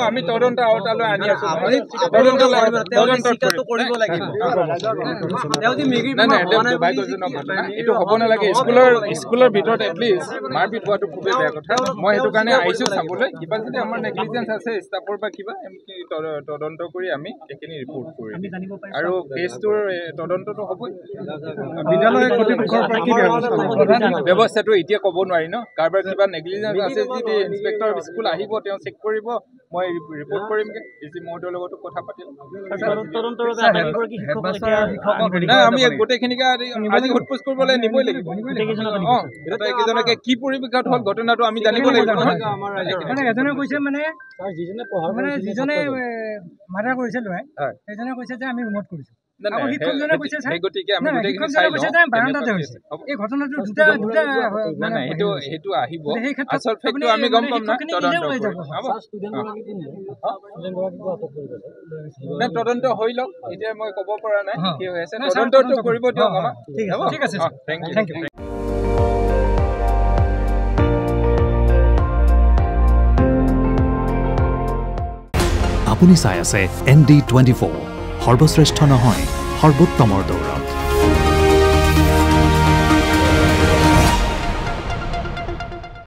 আমি তদন্ত আওতালৈ আনি আছো এইটো হ'ব নালাগে স্কুলৰ ভিতৰত এটলিষ্ট মাৰপিট হোৱাটো খুবেই বেয়া কথা মই সেইটো কাৰণে আহিছো চাবলৈ কিবা যদি আমাৰ নেগলিজেঞ্চ আছে ষ্টাফৰ বা কিবা তদন্ত কৰি আমি এইখিনি ৰিপৰ্ট কৰিম আৰু কেছটোৰ তদন্তটো হ'বই বিদ্যালয় কৰ্তৃপক্ষৰ পৰা কি ব্যৱস্থাটো এতিয়া ক'ব নোৱাৰি ন কাৰোবাৰ কিবা নেগলিজেঞ্চ আছে যদি ইন্সপেক্টৰ স্কুল আহিব তেওঁ চেক কৰিব মই ৰিপৰ্ট কৰিমগে এজি মহোদয়ৰ লগতো কথা পাতিম আমি গোটেইখিনিকে আজি সোধপোছ কৰিবলৈ নিবই লাগিব এইকেইজনকে কি পৰিৱেশত হ'ল ঘটনাটো আমি জানিব লাগিব নহয় এজনে কৈছে মানে যিজনে মাৰ্ডাৰ কৰিছে ল'ৰাই সেইজনে কৈছে যে আমি ৰুমত কৰিছো গতিকে আমি গোটেইখিনি চাই লওঁ এই ঘটনাটো সেইটো আহিব আচল ফেক্টটো আমি গম পাম না তদন্ত হৈ লওক এতিয়া মই ক'ব পৰা নাই কি হৈ আছে তদন্তটো কৰিব দিয়ক আমাক ঠিক আছে থেংক ইউ আপুনি চাই আছে ND24 সৰ্বশ্ৰেষ্ঠ নহয় সৰ্বোত্তমৰ দৌৰ